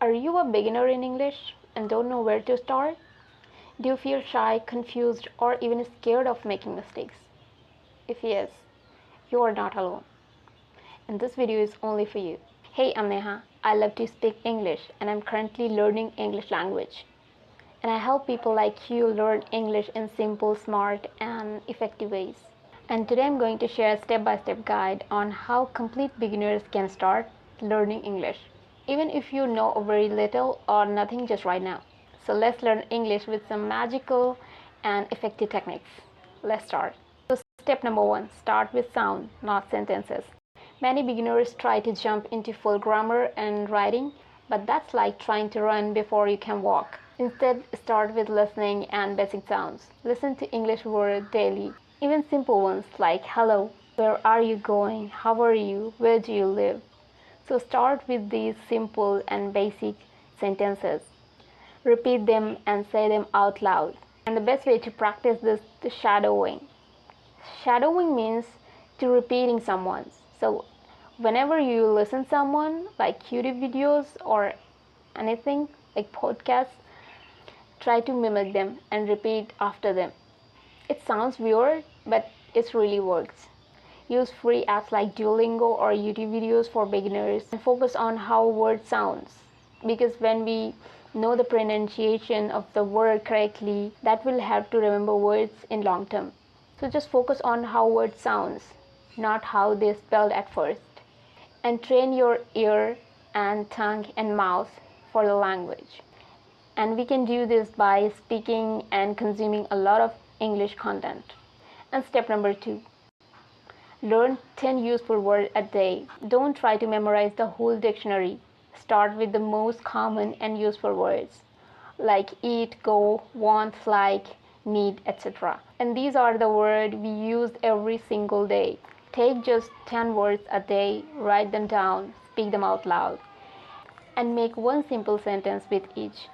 Are you a beginner in English and don't know where to start? Do you feel shy, confused, or even scared of making mistakes? If yes, you are not alone. And this video is only for you. Hey, I'm Neha. I love to speak English and I'm currently learning English language. And I help people like you learn English in simple, smart, and effective ways. And today I'm going to share a step-by-step guide on how complete beginners can start learning English, even if you know very little or nothing just right now. So let's learn English with some magical and effective techniques. Let's start. So step number 1, start with sound, not sentences. Many beginners try to jump into full grammar and writing, but that's like trying to run before you can walk. Instead, start with listening and basic sounds. Listen to English words daily, even simple ones like hello, where are you going, how are you, where do you live. So start with these simple and basic sentences. Repeat them and say them out loud. And the best way to practice this is shadowing. Shadowing means to repeating someone's. So whenever you listen someone like YouTube videos or anything like podcasts, try to mimic them and repeat after them. It sounds weird, but it really works. Use free apps like Duolingo or YouTube videos for beginners and focus on how a word sounds. Because when we know the pronunciation of the word correctly, that will help to remember words in long term. So just focus on how word sounds, not how they're spelled at first. And train your ear and tongue and mouth for the language. And we can do this by speaking and consuming a lot of English content. And step number 2, learn 10 useful words a day. Don't try to memorize the whole dictionary. Start with the most common and useful words like eat, go, want, like, need, etc. And these are the words we use every single day. Take just 10 words a day, write them down, speak them out loud, and make one simple sentence with each.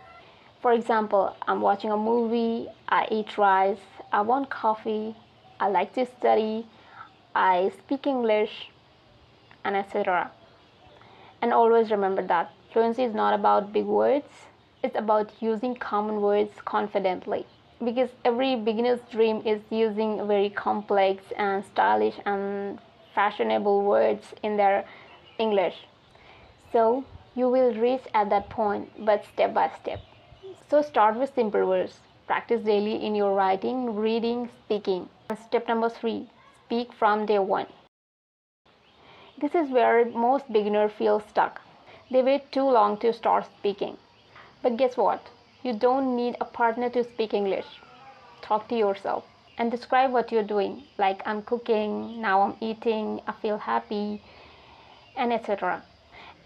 For example, I'm watching a movie, I eat rice, I want coffee, I like to study, I speak English, and etc. And always remember that fluency is not about big words, it's about using common words confidently. Because every beginner's dream is using very complex and stylish and fashionable words in their English. So you will reach at that point, but step by step. So start with simple words. Practice daily in your writing, reading, speaking. And step number 3, speak from day 1. This is where most beginners feel stuck. They wait too long to start speaking. But guess what? You don't need a partner to speak English. Talk to yourself and describe what you're doing. Like I'm cooking, now I'm eating, I feel happy, and etc.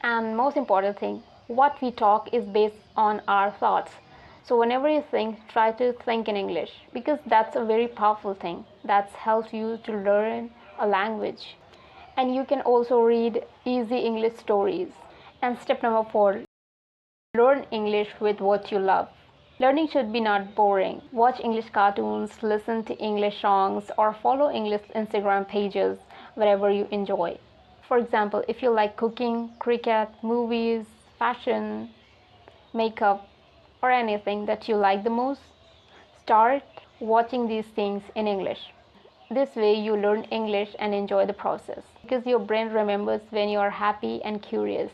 And most important thing, what we talk is based on our thoughts. So whenever you think, try to think in English, because that's a very powerful thing that helps you to learn a language. And you can also read easy English stories. And step number 4, learn English with what you love. Learning should be not boring. Watch English cartoons, listen to English songs, or follow English Instagram pages wherever you enjoy. For example, if you like cooking, cricket, movies, fashion, makeup, or anything that you like the most, start watching these things in English. This way you learn English and enjoy the process, because your brain remembers when you are happy and curious.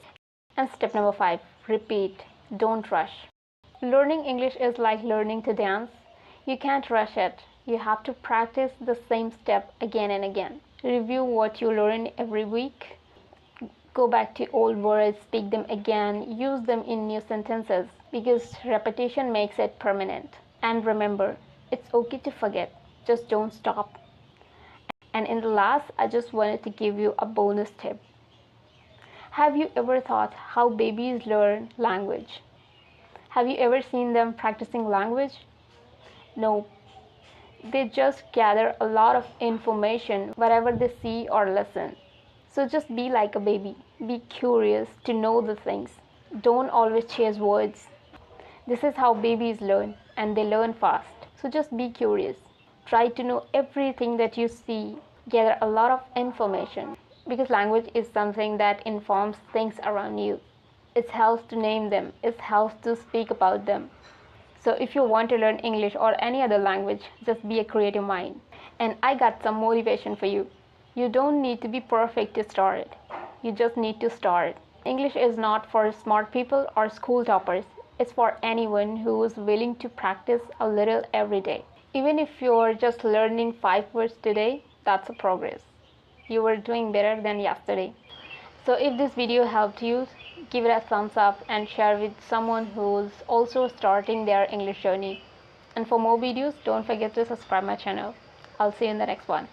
And step number 5, repeat, don't rush. Learning English is like learning to dance. You can't rush it. You have to practice the same step again and again. Review what you learn every week. Go back to old words, speak them again, use them in new sentences, because repetition makes it permanent. And remember, it's okay to forget, just don't stop. And in the last, I just wanted to give you a bonus tip. Have you ever thought how babies learn language? Have you ever seen them practicing language? No. They just gather a lot of information wherever they see or listen. So just be like a baby. Be curious to know the things. Don't always chase words. This is how babies learn, and they learn fast. So just be curious. Try to know everything that you see. Gather a lot of information, because language is something that informs things around you. It helps to name them. It helps to speak about them. So if you want to learn English or any other language, just be a creative mind. And I got some motivation for you. You don't need to be perfect to start. You just need to start. English is not for smart people or school toppers. It's for anyone who is willing to practice a little every day. Even if you're just learning 5 words today, that's a progress. You were doing better than yesterday. So if this video helped you, give it a thumbs up and share with someone who's also starting their English journey. And for more videos, don't forget to subscribe my channel. I'll see you in the next one.